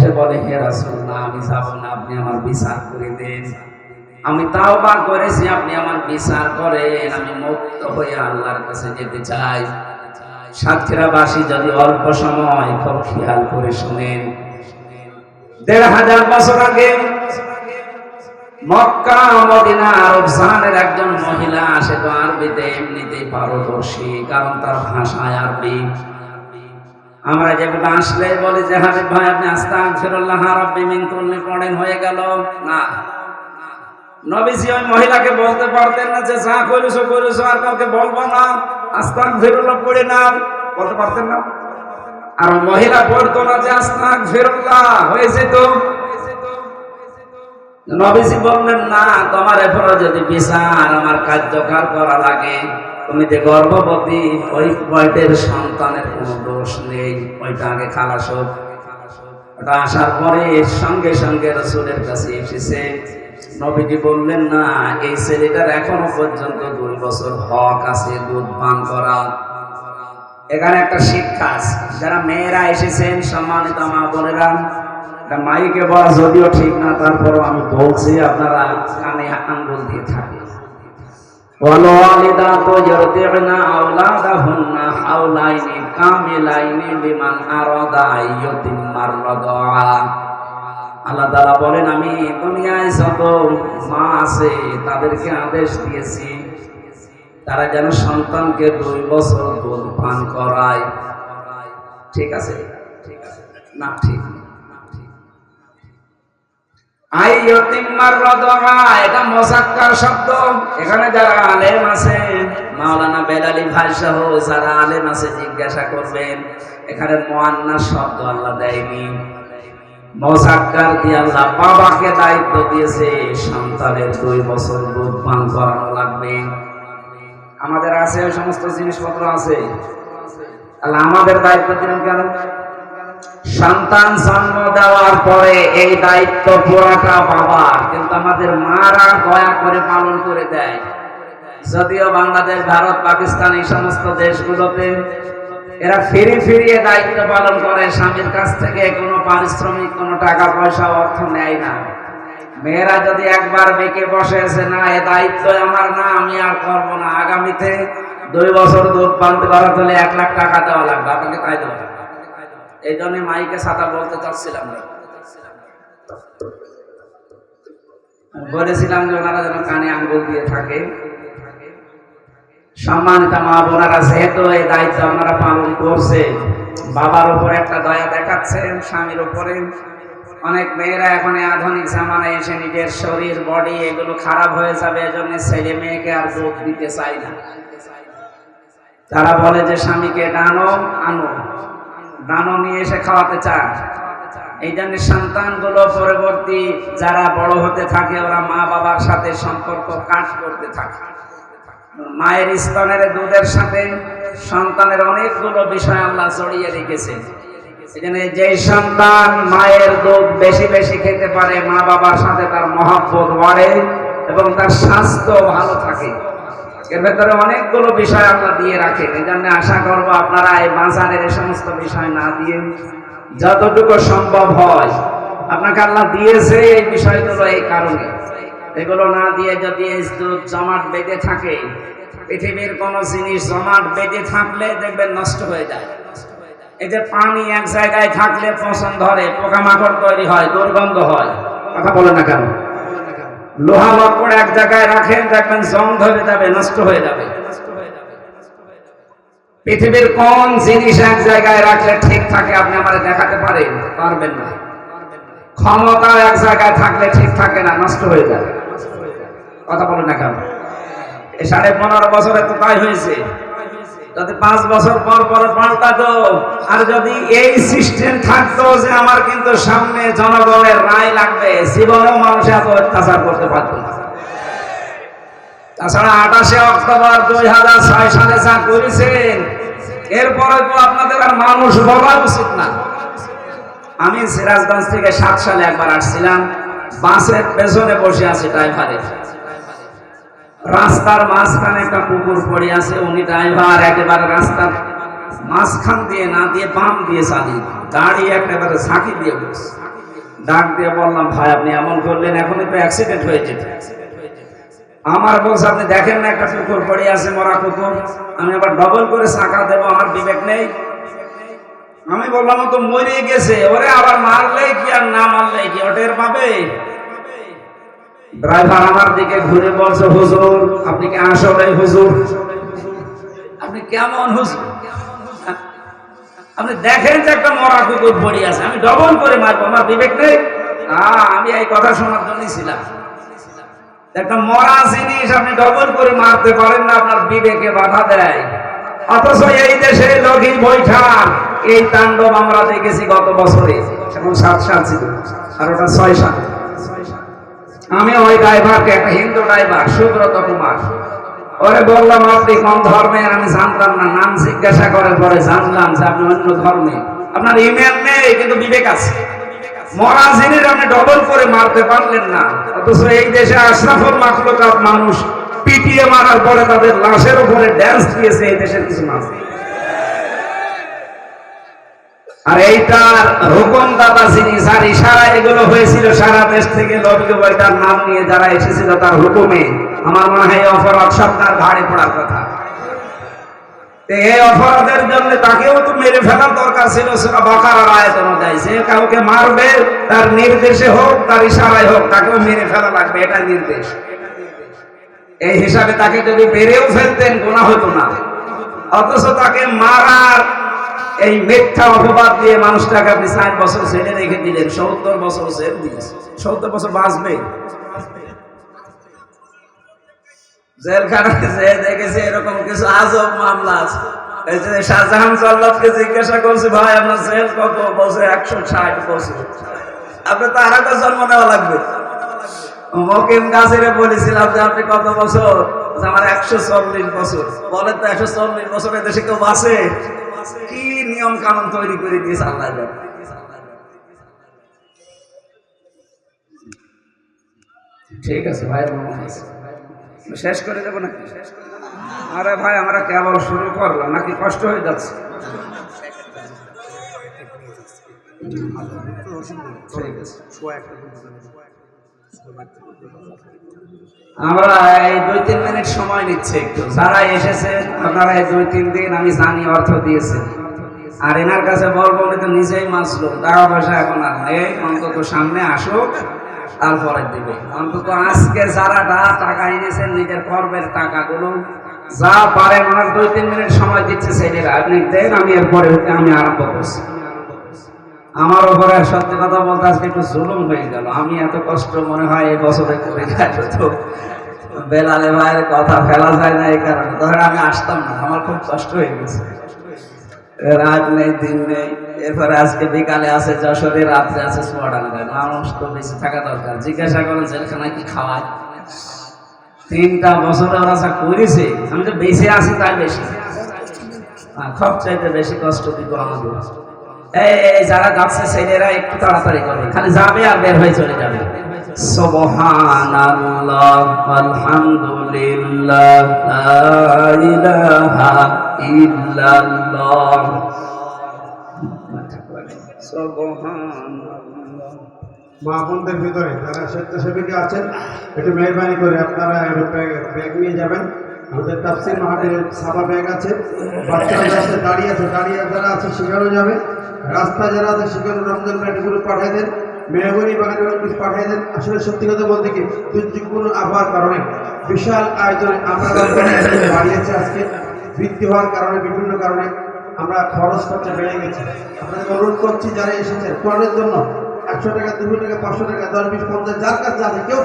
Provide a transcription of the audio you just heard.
উঠে বলে, হে রাসূলুল্লাহ, আমি যাব না, আপনি আমার বিচার করে দেন। আমি তাওবা করেছি, আপনি আমার বিচার করেন, আমি মুক্ত হয়ে আল্লাহর কাছে যেতে চাই। সাতক্ষীরাবাসী যদি অল্প সময় খুব খেয়াল করে শুনেন, ১৫০০ বছর আগে মক্কা মদিনা আরব জাহানের একজন মহিলা, সে তো আরবিতে এমনিতেই পারদর্শী, কারণ তার ভাষায় আরবি। আমরা যেগুলো আসলে বলি যে হাবিব ভাই আপনি আস্তাগফিরুল্লাহ রাব্বি মিন কুল্লি পড়েন, হয়ে গেল না। নবীজি ওই মহিলাকে বলতে পারতেন না যে যা করেছো করেছো, আর কাউকে বলবো না, আস্তাগফিরুল্লাহ পড়ে না, বলতে পারতেন না? আর মহিলা পড়তো না যে আস্তাগফিরুল্লাহ, হয়ে যেত। নবীজি বললেন, না, তোমার এরপরে যদি বিচার আমার কার্যকর করা লাগে, তুমি যে গর্ভবতী, ওই বয়সের সন্তানের কোনো দোষ নেই, ওইটা আগে খালাস হোক। ওটা আসার পরে সঙ্গে সঙ্গে রাসূলের কাছে এসেছে। নবীজি বললেন, না, এই ছেলেটার এখনো পর্যন্ত 2 বছর হক আছে দুধ পান করা। এখানে একটা শিক্ষা আছে, যারা মেয়েরা এসেছেন সম্মানিত মা বোনেরা, মাইকে বলা যদিও ঠিক না, তারপরও আমি বলছি, আপনারা কানে আঙ্গুল দিয়ে থাকেন। ওয়ালিদাতু ইরদি'না আওলাদাহুন্না হাওলাইনি কামিলাইনি লিমান আরাদা আইয়ুতিম্মার রাদা। আল্লাহ তাআলা বলেন, আমি দুনিয়ায় যত মা আছে তাদেরকে আদেশ দিয়েছি তারা যেন সন্তানকে 2 বছর দুধ পান করায়। ঠিক আছে? ঠিক আছে না? ঠিক আইয়ুতিম্মার রাদা, এটা মুযাক্কার শব্দ। এখানে যারা আলেম আছে, মাওলানা বেলালী ভাই সহ যারা আলেম আছে জিজ্ঞাসা করবেন, এখানে মুআন্নাস শব্দ আল্লাহ দেয়নি, মুযাক্কার দিয়ে আল্লাহ বাবাকে দায়িত্ব দিয়েছে সন্তানের 2 বছর দুধ পান করানো লাগবে। আমাদের আছে ওই সমস্ত জিনিসপত্র আছে, তাহলে আমাদের দায়িত্ব দিলেন কেন? সন্তান জন্ম দেওয়ার পরে এই দায়িত্ব পুরাটা বাবার, কিন্তু আমাদের মারা দয়া করে পালন করে দেয়। যদিও বাংলাদেশ, ভারত, পাকিস্তান এই সমস্ত দেশগুলোতে এরা ফিরিয়ে দায়িত্ব পালন করে, স্বামীর কাছ থেকে কোনো পারিশ্রমিক, কোনো টাকা পয়সা, অর্থ নেয় না। মেয়েরা যদি একবার বেঁকে বসেছে, না, এ দায়িত্ব আমার না, আমি আর করবো না, আগামীতে 2 বছর দুধ পানতে করা হলে 1 লাখ টাকা দেওয়া লাগবে, আপনাকে তাই দেওয়া। এই জন্য মাইকে ছাতা বলতে চাচ্ছিলাম না, বলেছিলাম যে ওনারা যেন কানে আঙ্গুল দিয়ে থাকে। সম্মানিত মা বোনেরা, যেহেতু এই দায়িত্ব আপনারা পালন করছে, বাবার উপর একটা দয়া দেখাচ্ছেন, স্বামীর উপরে। অনেক মেয়েরা এখন আধুনিক জামানায় এসে নিজের শরীর, বডি এগুলো খারাপ হয়ে যাবে, এজন্য ছেলে মেয়েকে আর দুধ দিতে চায় না। তারা বলে যে স্বামীকে ডানো নিয়ে এসে খাওয়াতে চায়। এই জন্য সন্তানগুলো পরবর্তী যারা বড় হতে থাকে, ওরা মা বাবার সাথে সম্পর্ক কাট করতে থাকে। মায়ের স্তনের দুধের সাথে সন্তানের অনেকগুলো বিষয় আল্লাহ জড়িয়ে রেখেছে। এখানে যে সন্তান মায়ের দুধ বেশি বেশি খেতে পারে, মা বাবার সাথে তার মহব্বত বাড়ে এবং তার স্বাস্থ্য ভালো থাকে। এর ভেতরে অনেকগুলো বিষয় আল্লাহ দিয়ে রাখেন। এই জন্য আশা করবো আপনারা এই বাজারের এই সমস্ত বিষয় না দিয়ে যতটুকু সম্ভব হয়, আপনাকে আল্লাহ দিয়েছে এই বিষয়গুলো এই কারণে, এগুলো না দিয়ে যদি এই দুধ জমাট বেঁধে থাকে, পৃথিবীর কোনো জিনিস জমাট বেঁধে থাকলে দেখবেন নষ্ট হয়ে যায়। এই যে পানি এক জায়গায় থাকলে পচন ধরে, পোকামাকড় তৈরি হয়, দুর্গন্ধ হয়, কথা বলে না কেন? লোহা লক্কড় এক জায়গায় রাখেন, দেখবেন জং ধরে যাবে, নষ্ট হয়ে যাবে। পৃথিবীর কোন জিনিস এক জায়গায় রাখলে ঠিক থাকে আপনি আমাদের দেখাতে পারবেন না। ক্ষমতা এক জায়গায় থাকলে ঠিক থাকে না, নষ্ট হয়ে যাবে, কথা বলে না কেন? এই 15.5 বছরে তো তাই হয়েছে। যদি 5 বছর পর পাল্টাতো, আর যদি এই সিস্টেম থাকতো যে আমার কিন্তু সামনে জনগণের রায় লাগবে, জীবনেও মানুষ এত অত্যাচার করতে পারত না। তাছাড়া 28 অক্টোবর 2006 সালে যা করেছেন, এরপরে তো আপনাদের আর মানুষ বলা উচিত না। আমি সিরাজগঞ্জ থেকে 7 সালে একবার আসছিলাম, বাসের পেছনে বসে আছি ড্রাইভারের, রাস্তার মাঝখানে একটা পুকুর পড়ে আছে, উনি ড্রাইভার একেবারে রাস্তার মাঝখান দিয়ে না দিয়ে বাম দিয়ে চালিয়ে দাঁড়িয়ে একেবারে ঝাঁকি দিয়ে বসে ডাক দিয়ে বললাম, ভাই আপনি এমন করলেন, এখনই তো অ্যাক্সিডেন্ট হয়ে যেত। আমার বলছে, আপনি দেখেন না একটা কুকুর পড়ে আছে, মরা কুকুর, আমি আবার ডবল করে চাকা দেবো, আমার বিবেক নেই? আমি বললাম, তো মরে গেছে, ওরে আবার মারলে কি আর না মারলে কি ওটের পাবে? ড্রাইভার আমার দিকে ঘুরে বলছে, হুজুর আপনি কি আসলে হুজুর? আপনি কেমন হুজুর? আপনি দেখেন যে একটা মরা কুকুর পড়ে আছে, আমি ডবল করে মারবো, আমার বিবেক নেই? আমি এই কথা শোনার জন্যই ছিলাম। একটা মরা জিনিস আপনি ডবল করে মারতে পারেন না, আপনার বিবেকে বাধা দেয়। অথচ এই দেশে লগি বৈঠা এই তাণ্ডব আমরা দেখেছি গত বছরে, এখন 7 সাল ছিল আর ওটা 6 সাল। আমি ওই ড্রাইভারকে, একটা হিন্দু ড্রাইভার সুব্রত কুমার, ওরে বললাম আপনি কোন ধর্মের? আমি জানতাম না, নাম জিজ্ঞাসা করার পরে জানলাম যে আপনি অন্য ধর্মে। আপনার ইমেল নেই কিন্তু বিবেক আছে। মরা জিনিস আপনি ডবল করে মারতে পারলেন না, অথচ এই দেশে আশরাফুল মাখলুকাত মানুষ পিটিয়ে মারার পরে তাদের লাশের উপরে ড্যান্স দিয়েছে এই দেশের কিছু মানুষ। আর এইটার হুকুমদাতা যিনি, যার ইশারা এগুলো হয়েছিল সারা দেশ থেকে লবিকে বইটার নাম নিয়ে যারা এসেছিল তার হুকুমে, আমার মনে হয় এই অপরাধ সব তার ঘাড়ে পড়ার কথা। এই অপরাধের জন্য তাকেও তো মেরে ফেলার দরকার ছিল সূরা বাকারার আয়াত অনুযায়ী। যে কাউকে মারবে তার নির্দেশে হোক, তার ইশারায় হোক, তাকেও মেরে ফেলা লাগবে, এটা নির্দেশ। এই হিসাবে তাকে যদি মেরেও ফেলতেন গুনাহ হতো না, অথচ তাকে মারার এই মিথ্যা অপবাদ দিয়ে মানুষটাকে আপনি 4 বছর জেলে রেখে দিলেন। 70 বছর জেল দিয়েছে, 70 বছর বাঁচবে। জেলখানায় যে দেখেছে এরকম কিছু আজব মামলা আছে। এই যে শাহজাহান জল্লাদকে জিজ্ঞাসা করছে, ভাই আপনার জেল কত? বলছে 160 বছর। আপনি তো আর একটা জন্ম নেওয়া লাগবে। মকিম গাছিরে বলেছিলাম যে আপনি কত বছর? আমার 140 বছর। বলে তো 140 বছরের দেশে কেউ বাঁচে? কি নিয়ম কানুন তৈরি করে দিয়েছে আল্লাহ। ঠিক আছে ভাই, শেষ করে দেবো নাকি? আরে ভাই আমরা কেবল শুরু করলাম, নাকি কষ্ট হয়ে যাচ্ছে? ঠিক আছে, আমরা এই 2-3 মিনিট সময় নিচ্ছে একটু। যারা এসেছেন আপনারা এই 2-3 দিন আমি জানি অর্থ দিয়েছেন, আর এনার কাছে বলবো উনি তো নিজেই মাসলো, টাকা পয়সা এখন আর নেই, অন্তত সামনে আসুক তারপরে দিবে। অন্তত আজকে যারা টাকা এনেছেন নিজের কর্মের টাকাগুলো যা পারেন, ওনার 2-3 মিনিট সময় দিচ্ছে ছেলেরা, আপনি দেন, আমি এরপরে আমি আরম্ভ করছি। আমার উপরে সত্যি কথা বলতে আজকে একটু জুলুম হয়ে গেল। আমি এত কষ্ট মনে হয় এই বছরে করে তো বেলালে ভাইয়ের কথা ফেলা যায় না, এই কারণে ধরেন আমি আসতাম না, আমার খুব কষ্ট হয়ে গেছে। রাত নেই দিন নেই, এরপরে আজকে বিকালে আছে যশোরে, রাত্রে আছে চুয়াডাঙ্গায়। মানুষ তো বেশি থাকা দরকার। জিজ্ঞাসা করেন জেলখানায় কি খাওয়ায়? 3টা বছর ওরা যা করেছে, আমি তো বেঁচে আছি তাই বেশি, সব চাইতে বেশি কষ্ট দিব আমাদের। এই যারা যাচ্ছে ছেলেরা একটু তাড়াতাড়ি করবে, খালি যাবে আর বের হয়ে চলে যাবে। সুবহানাল্লাহ, আলহামদুলিল্লাহ, লা ইলাহা ইল্লাল্লাহ, সুবহানাল্লাহ। মা বোনদের ভিতরে যারা স্বেচ্ছাসেবীকে আছেন, একটু মেহরবানি করে আপনারা ব্যাগ নিয়ে যাবেন। আমাদের তাফসীর মাহফিলের ছাপা ব্যাগ আছে। বাচ্চারা যারা দাঁড়িয়ে যারা আছে সেখানেও যাবে। রাস্তায় যারা আছে সেখানে রমজান প্যাকেটগুলো পাঠিয়ে দেন, মেহগনি বাগানের অফিস পাঠিয়ে দেন। আসলে সত্যি কথা বলতে কি, দুর্যোগপূর্ণ আবহাওয়ার কারণে বিশাল আয়োজনে আমরা বাড়িয়েছে আজকে, বৃদ্ধি হওয়ার কারণে বিভিন্ন কারণে আমরা খরচ খরচা বেড়ে গেছে। আপনাদের অনুরোধ করছি যারা এসেছেন কোরআনের জন্য 100 টাকা, 200 টাকা, 500 টাকা, 10, 20, 50 যার কাছে আছে কেউ